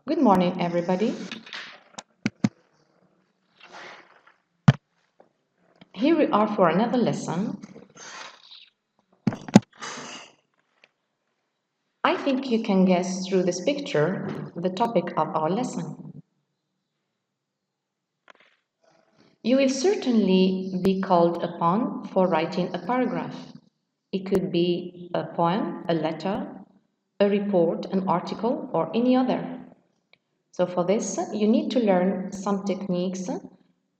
Good morning, everybody. Here we are for another lesson. I think you can guess through this picture the topic of our lesson. You will certainly be called upon for writing a paragraph. It could be a poem, a letter, a report, an article, or any other. So for this, you need to learn some techniques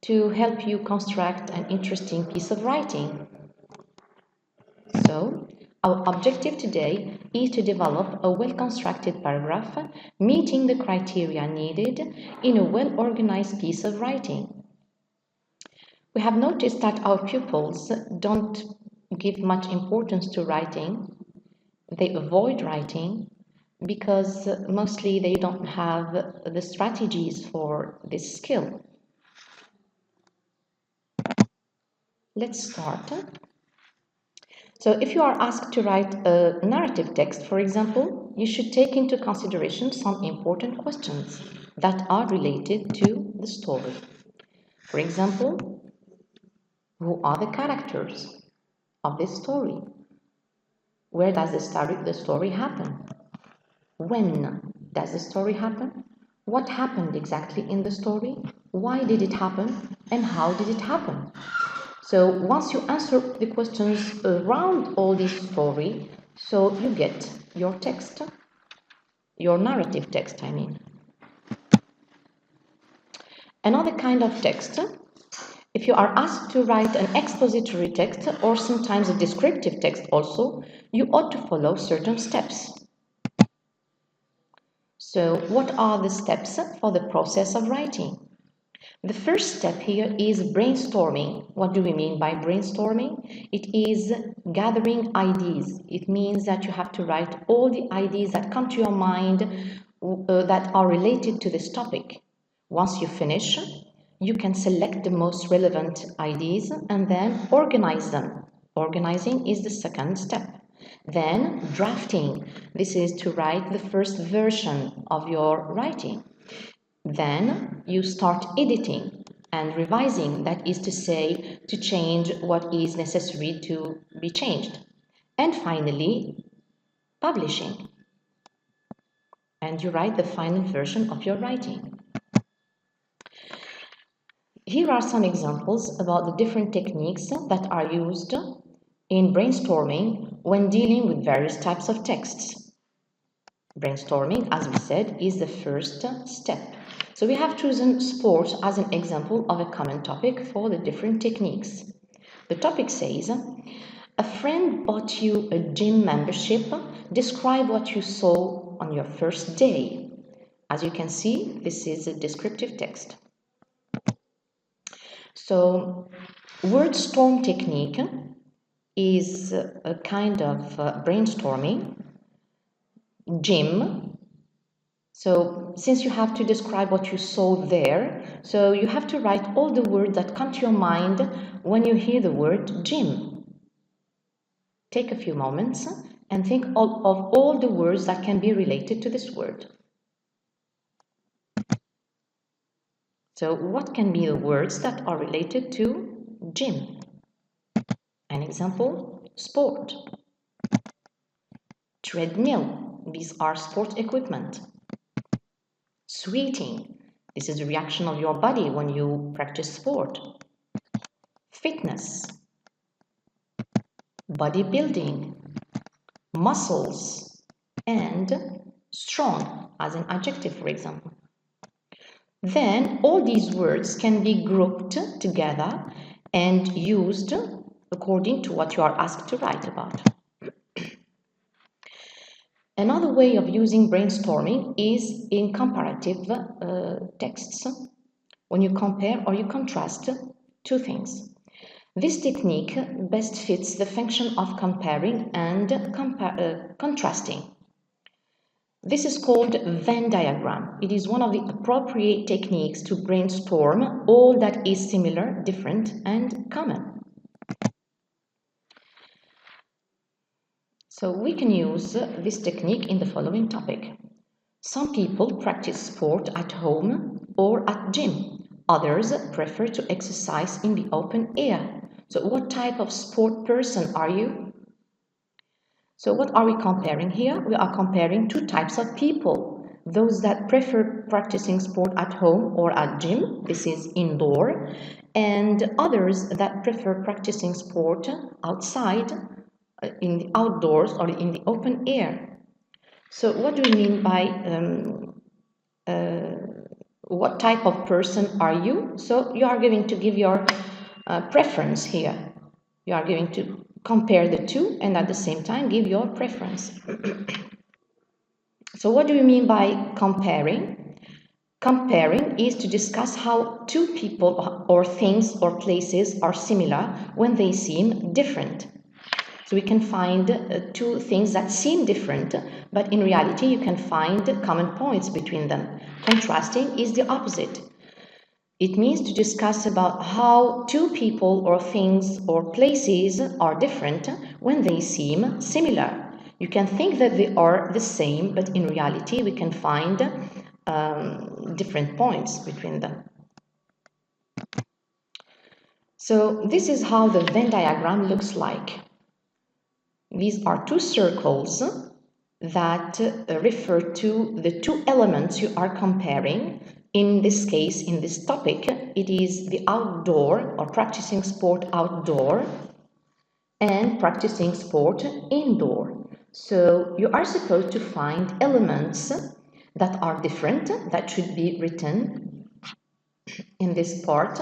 to help you construct an interesting piece of writing. So, our objective today is to develop a well-constructed paragraph meeting the criteria needed in a well-organized piece of writing. We have noticed that our pupils don't give much importance to writing. They avoid writing because mostly they don't have the strategies for this skill. Let's start. So if you are asked to write a narrative text, for example, you should take into consideration some important questions that are related to the story. For example, who are the characters of this story? Where does the story happen? When does the story happen? What happened exactly in the story? Why did it happen? And how did it happen? So once you answer the questions around all this story, so you get your text, your narrative text, I mean. Another kind of text, if you are asked to write an expository text or sometimes a descriptive text also, you ought to follow certain steps. So what are the steps for the process of writing? The first step here is brainstorming. What do we mean by brainstorming? It is gathering ideas. It means that you have to write all the ideas that come to your mind that are related to this topic. Once you finish, you can select the most relevant ideas and then organize them. Organizing is the second step. Then drafting. This is to write the first version of your writing. Then you start editing and revising, that is to say, to change what is necessary to be changed. And finally, publishing. And you write the final version of your writing. Here are some examples about the different techniques that are used in brainstorming when dealing with various types of texts. Brainstorming, as we said, is the first step. So we have chosen sport as an example of a common topic for the different techniques. The topic says, a friend bought you a gym membership. Describe what you saw on your first day. As you can see, this is a descriptive text. So, word storm technique is a kind of brainstorming. Gym. So since you have to describe what you saw there, so you have to write all the words that come to your mind when you hear the word gym. Take a few moments and think of all the words that can be related to this word. So what can be the words that are related to gym? An example, sport. Treadmill, these are sport equipment. Sweating, this is the reaction of your body when you practice sport. Fitness, bodybuilding, muscles, and strong as an adjective, for example. Then all these words can be grouped together and used according to what you are asked to write about. Another way of using brainstorming is in comparative texts, when you compare or you contrast two things. This technique best fits the function of comparing and contrasting. This is called Venn diagram. It is one of the appropriate techniques to brainstorm all that is similar, different, and common. So we can use this technique in the following topic. Some people practice sport at home or at gym. Others prefer to exercise in the open air. So what type of sport person are you? So what are we comparing here? We are comparing two types of people. Those that prefer practicing sport at home or at gym, this is indoor, and others that prefer practicing sport outside, in the outdoors or in the open air. So what do we mean by what type of person are you? So you are going to give your preference here. You are going to compare the two and at the same time give your preference. So what do we mean by comparing? Comparing is to discuss how two people or things or places are similar when they seem different. So we can find two things that seem different, but in reality you can find common points between them. Contrasting is the opposite. It means to discuss about how two people or things or places are different when they seem similar. You can think that they are the same, but in reality we can find different points between them. So this is how the Venn diagram looks like. These are two circles that refer to the two elements you are comparing. In this case, in this topic, it is the outdoor or practicing sport outdoor and practicing sport indoor. So you are supposed to find elements that are different, that should be written in this part.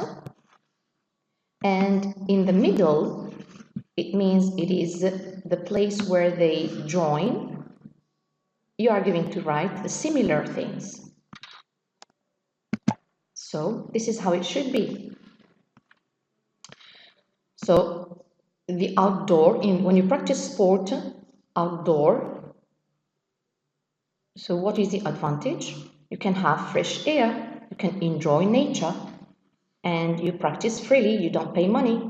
And in the middle, it means it is the place where they join. You are going to write the similar things. So this is how it should be. So the outdoor, when you practice sport outdoor, so what is the advantage? You can have fresh air, you can enjoy nature, and you practice freely, you don't pay money.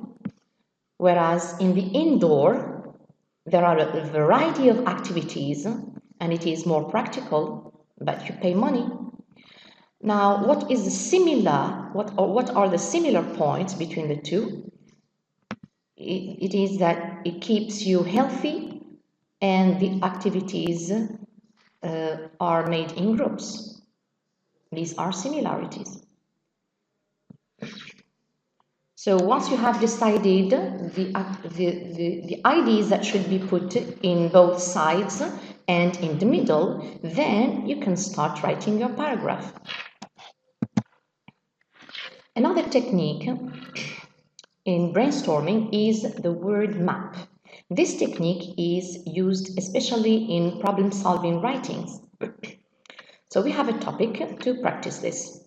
Whereas in the indoor, there are a variety of activities and it is more practical, but you pay money. Now, what is the similar, what are the similar points between the two? It is that it keeps you healthy and the activities are made in groups. These are similarities. So once you have decided the ideas that should be put in both sides and in the middle, then you can start writing your paragraph. Another technique in brainstorming is the word map. This technique is used especially in problem-solving writings. So we have a topic to practice this.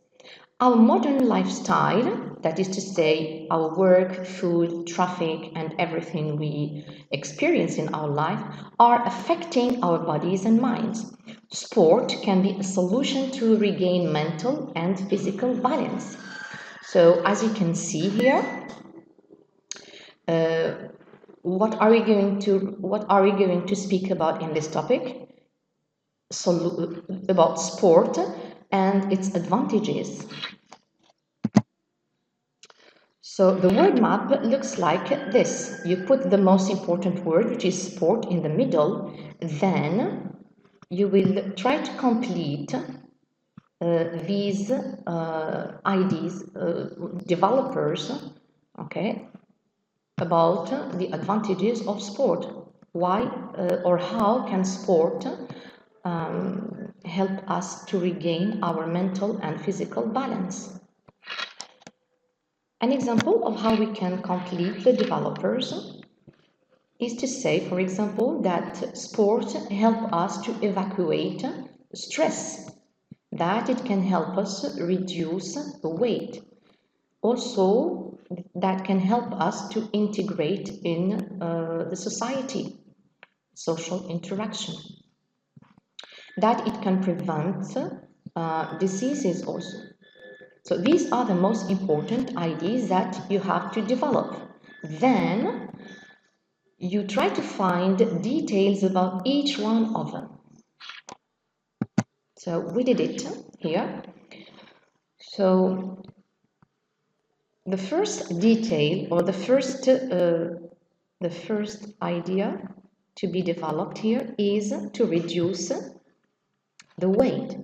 Our modern lifestyle, that is to say, our work, food, traffic, and everything we experience in our life, are affecting our bodies and minds. Sport can be a solution to regain mental and physical balance. So, as you can see here, what are we going to speak about in this topic? About sport and its advantages. So the word map looks like this. You put the most important word, which is sport, in the middle. Then you will try to complete these IDs, developers, okay, about the advantages of sport. Why or how can sport help us to regain our mental and physical balance? An example of how we can complete the developers is to say, for example, that sport helps us to evacuate stress, that it can help us reduce the weight. Also, that can help us to integrate in the society, social interaction. That it can prevent diseases also. So these are the most important ideas that you have to develop. Then you try to find details about each one of them. So we did it here. So the first detail or the first idea to be developed here is to reduce the weight.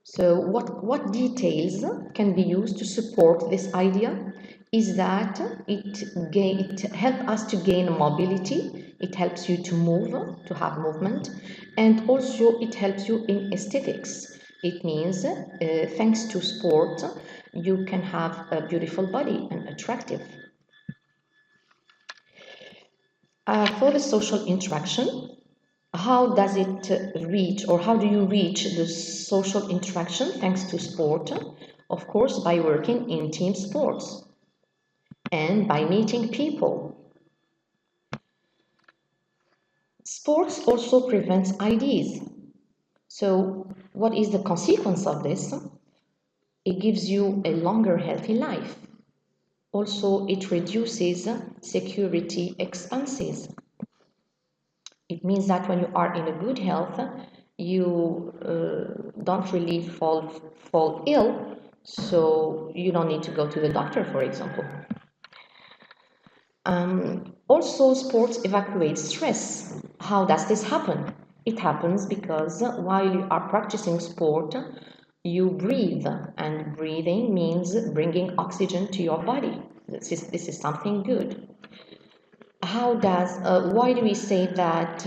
So what details can be used to support this idea is that it helps us to gain mobility, it helps you to move, to have movement, and also it helps you in aesthetics. It means thanks to sport, you can have a beautiful body and attractive. For the social interaction, how does it reach, or how do you reach the social interaction thanks to sport? Of course, by working in team sports and by meeting people. Sports also prevents IDs. So what is the consequence of this? It gives you a longer healthy life. Also, it reduces security expenses. It means that when you are in a good health, you don't really fall ill, so you don't need to go to the doctor, for example. Also, sports evacuate stress. How does this happen? It happens because while you are practicing sport, you breathe, and breathing means bringing oxygen to your body. This is something good. Why do we say that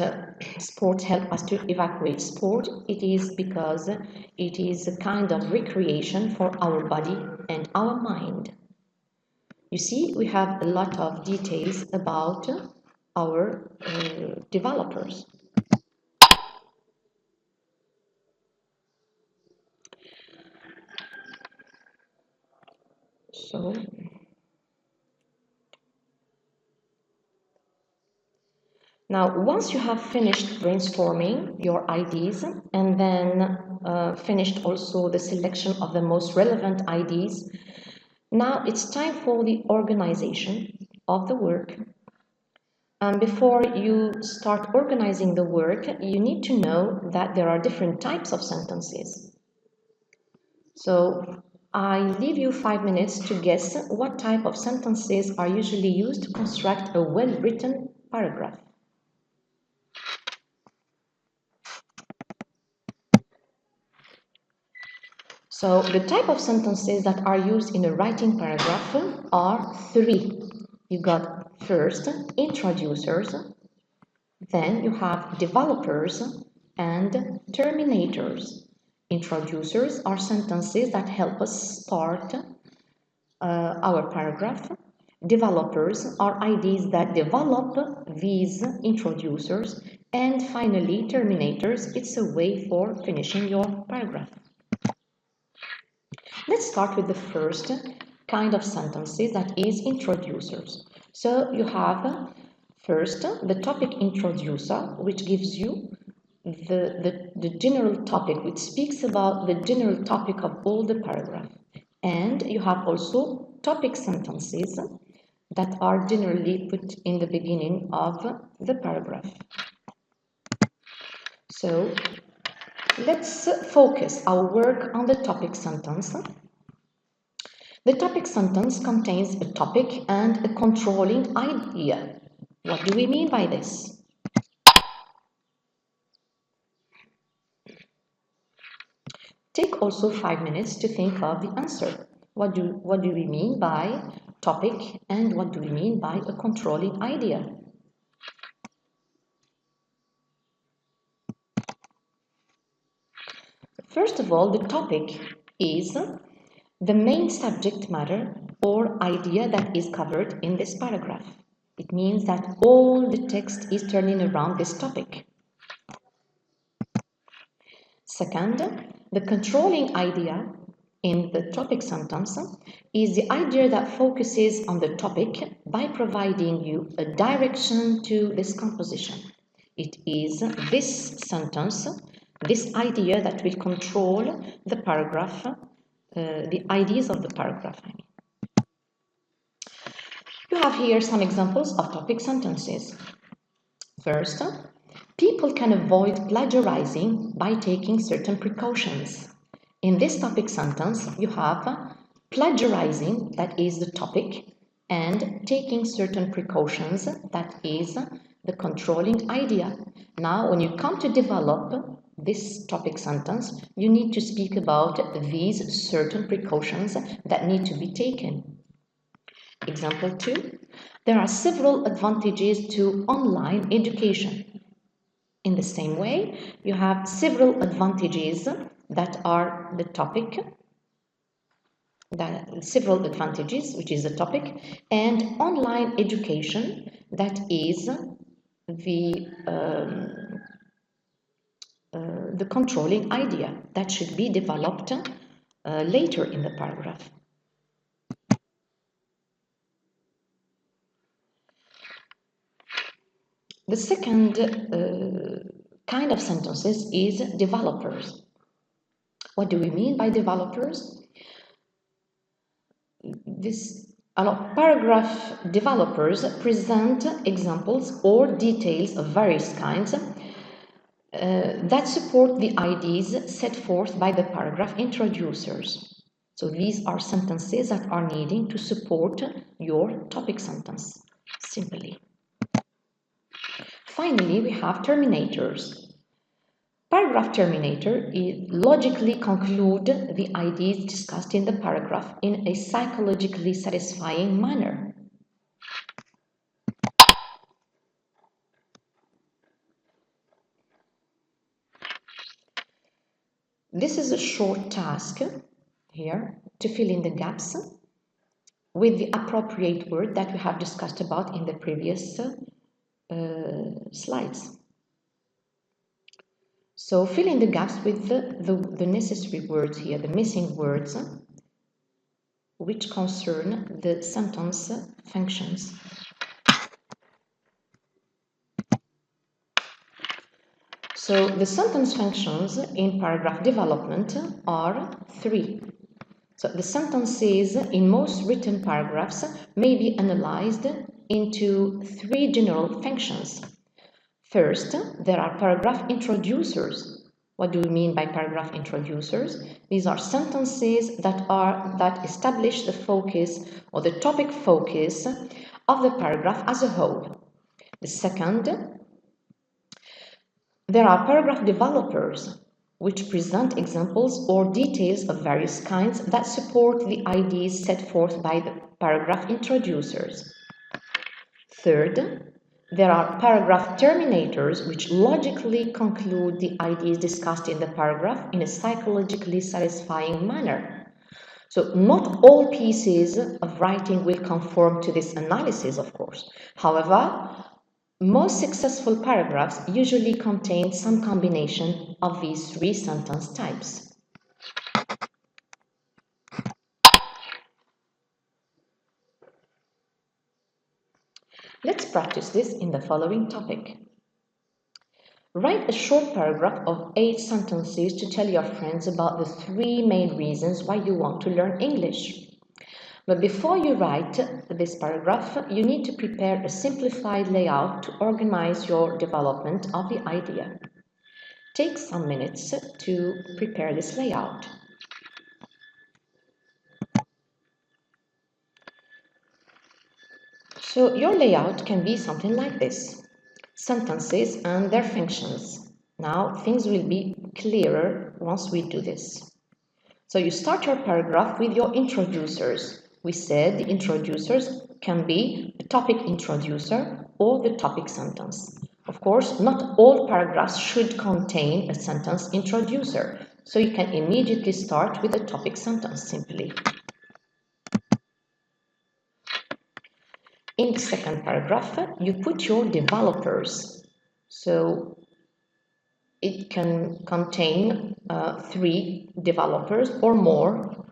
sports help us to evacuate sport? It is because it is a kind of recreation for our body and our mind. You see, we have a lot of details about our developers. So, now once you have finished brainstorming your ideas and then finished also the selection of the most relevant ideas, now it's time for the organization of the work. And before you start organizing the work, you need to know that there are different types of sentences. So I leave you 5 minutes to guess what type of sentences are usually used to construct a well-written paragraph. So the type of sentences that are used in a writing paragraph are 3. You got first introducers, then you have developers and terminators. Introducers are sentences that help us start our paragraph. Developers are ideas that develop these introducers. And finally, terminators, it's a way for finishing your paragraph. Let's start with the first kind of sentences, that is introducers. So you have first the topic introducer, which gives you the general topic, which speaks about the general topic of all the paragraph. And you have also topic sentences that are generally put in the beginning of the paragraph. So let's focus our work on the topic sentence. The topic sentence contains a topic and a controlling idea. What do we mean by this? Take also 5 minutes to think of the answer. What do we mean by topic and what do we mean by a controlling idea? First of all, the topic is the main subject matter or idea that is covered in this paragraph. It means that all the text is turning around this topic. Second, the controlling idea in the topic sentence is the idea that focuses on the topic by providing you a direction to this composition. It is this sentence, this idea that will control the paragraph, the ideas of the paragraph. You have here some examples of topic sentences. First, People can avoid plagiarizing by taking certain precautions. In this topic sentence, you have plagiarizing, that is the topic, and taking certain precautions, that is the controlling idea. Now, when you come to develop this topic sentence, you need to speak about these certain precautions that need to be taken. Example 2, there are several advantages to online education. In the same way, you have several advantages that are the topic, several advantages, which is the topic, and online education, that is the controlling idea that should be developed later in the paragraph. The second kind of sentences is developers. What do we mean by developers? Paragraph developers present examples or details of various kinds that support the ideas set forth by the paragraph introducers. So these are sentences that are needing to support your topic sentence, simply. Finally, we have terminators. Paragraph terminator logically conclude the ideas discussed in the paragraph in a psychologically satisfying manner. This is a short task here to fill in the gaps with the appropriate word that we have discussed about in the previous slides. So fill in the gaps with the necessary words here, the missing words, which concern the sentence functions. So the sentence functions in paragraph development are 3. So the sentences in most written paragraphs may be analyzed into 3 general functions. First, there are paragraph introducers. What do we mean by paragraph introducers? These are sentences that establish the focus or the topic focus of the paragraph as a whole. The second, there are paragraph developers, which present examples or details of various kinds that support the ideas set forth by the paragraph introducers. Third, there are paragraph terminators, which logically conclude the ideas discussed in the paragraph in a psychologically satisfying manner. So not all pieces of writing will conform to this analysis, of course. However, most successful paragraphs usually contain some combination of these 3 sentence types. Let's practice this in the following topic. Write a short paragraph of 8 sentences to tell your friends about the 3 main reasons why you want to learn English. But before you write this paragraph, you need to prepare a simplified layout to organize your development of the idea. Take some minutes to prepare this layout. So your layout can be something like this. Sentences and their functions. Now things will be clearer once we do this. So you start your paragraph with your introducers. We said the introducers can be the topic introducer or the topic sentence. Of course, not all paragraphs should contain a sentence introducer, so you can immediately start with a topic sentence simply. In the second paragraph, you put your developers. So it can contain 3 developers or more.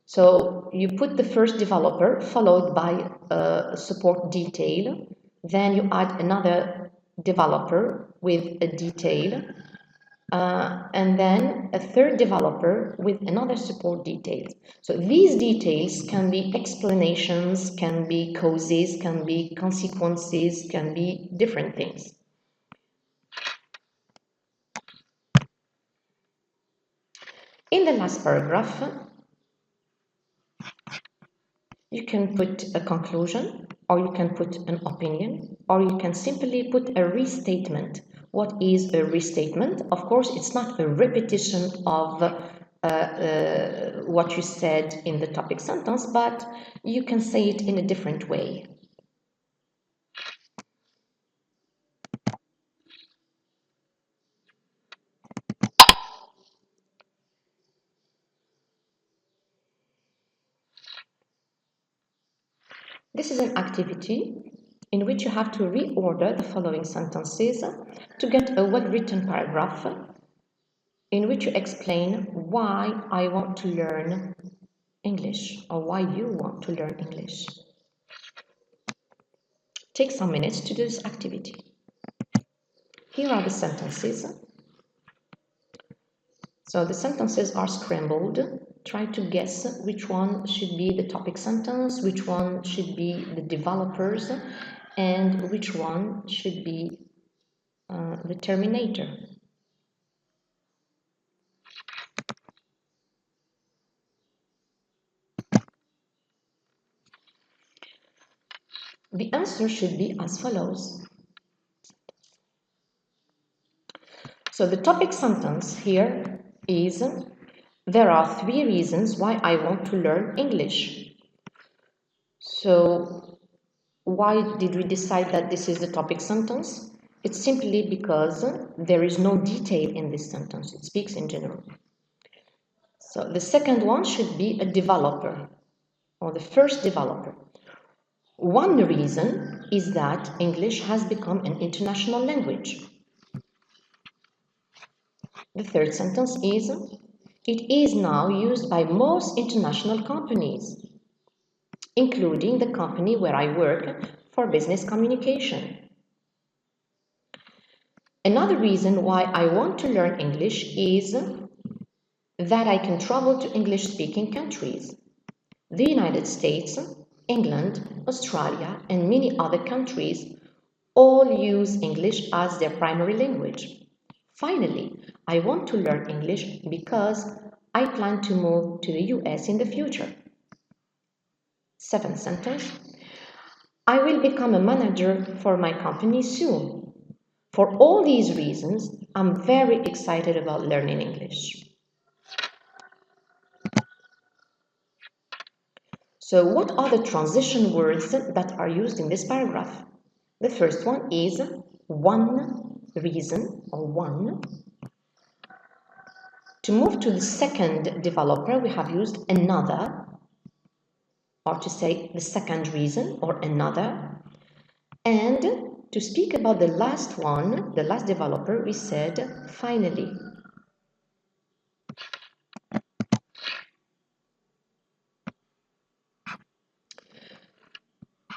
So you put the first developer followed by a support detail. Then you add another developer with a detail. And then a third developer with another support detail. So these details can be explanations, can be causes, can be consequences, can be different things. In the last paragraph, you can put a conclusion, or you can put an opinion, or you can simply put a restatement. What is a restatement? Of course, it's not a repetition of what you said in the topic sentence, but you can say it in a different way. This is an activity in which you have to reorder the following sentences to get a well-written paragraph in which you explain why I want to learn English, or why you want to learn English. Take some minutes to do this activity. Here are the sentences. So the sentences are scrambled. Try to guess which one should be the topic sentence, which one should be the developers, and which one should be the terminator. The answer should be as follows. So the topic sentence here is, there are 3 reasons why I want to learn English. So why did we decide that this is the topic sentence? It's simply because there is no detail in this sentence. It speaks in general. So the second one should be a developer, or the first developer. One reason is that English has become an international language. The third sentence is, it is now used by most international companies, including the company where I work for business communication. Another reason why I want to learn English is that I can travel to English-speaking countries. The United States, England, Australia, and many other countries all use English as their primary language. Finally, I want to learn English because I plan to move to the US in the future. 7th sentence. I will become a manager for my company soon. For all these reasons, I'm very excited about learning English. So what are the transition words that are used in this paragraph? The first one is one reason, or one. To move to the second developer, we have used another, or to say the second reason, or another. And to speak about the last one, the last developer, we said finally.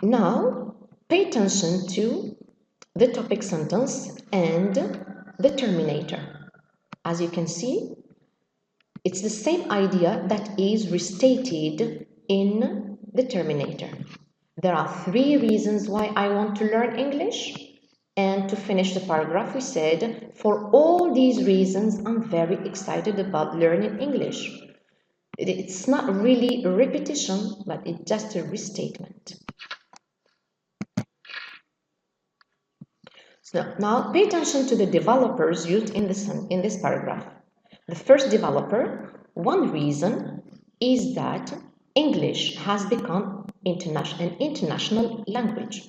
Now, pay attention to the topic sentence and the terminator. As you can see, it's the same idea that is restated in the terminator. There are 3 reasons why I want to learn English. And to finish the paragraph, we said, for all these reasons, I'm very excited about learning English. It's not really a repetition, but it's just a restatement. So now pay attention to the developers used in this paragraph. The first developer, one reason is that English has become an international language.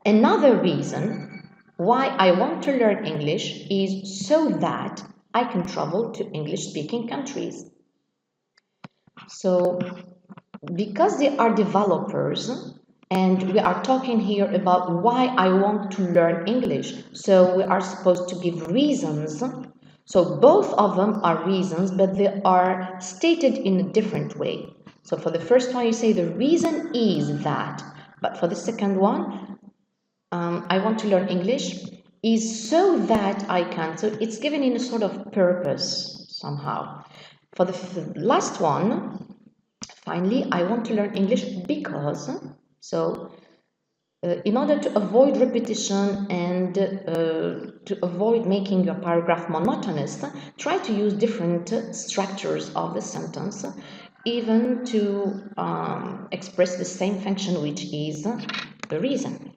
Another reason why I want to learn English is so that I can travel to English-speaking countries. So, because they are developers, and we are talking here about why I want to learn English, so we are supposed to give reasons. So both of them are reasons, but they are stated in a different way. So for the first one, you say the reason is that, but for the second one, I want to learn English is so that I can. So it's given in a sort of purpose somehow. For the last one, finally, I want to learn English because. So In order to avoid repetition and to avoid making your paragraph monotonous, try to use different structures of the sentence, even to express the same function, which is the reason.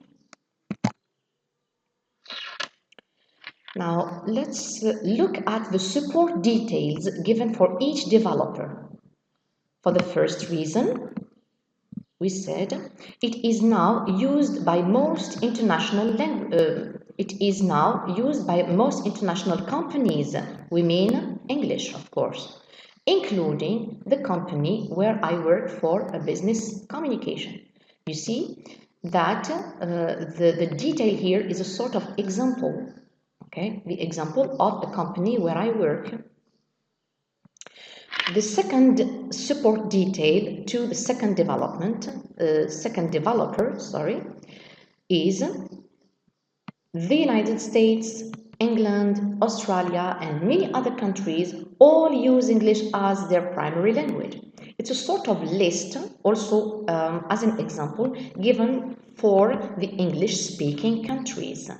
Now, let's look at the support details given for each developer. For the first reason, we said it is now used by most international companies. We mean English, of course, including the company where I work for a business communication. You see that the detail here is a sort of example, okay? The example of the company where I work. The second support detail to the second developer, is the United States, England, Australia, and many other countries all use English as their primary language. It's a sort of list, also as an example, given for the English-speaking countries.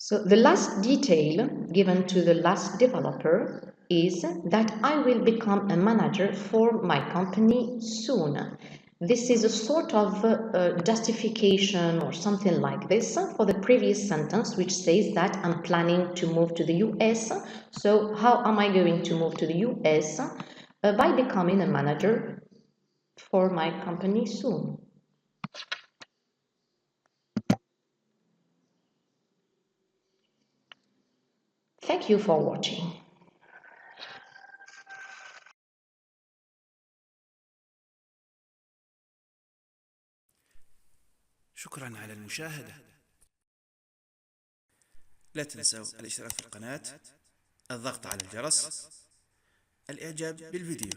So the last detail given to the last developer is that I will become a manager for my company soon. This is a sort of justification or something like this for the previous sentence, which says that I'm planning to move to the US. So how am I going to move to the US? By becoming a manager for my company soon. Thank you for watching. شكرا على المشاهدة. لا تنسوا الاشتراك في القناة، الضغط على الجرس، الإعجاب بالفيديو.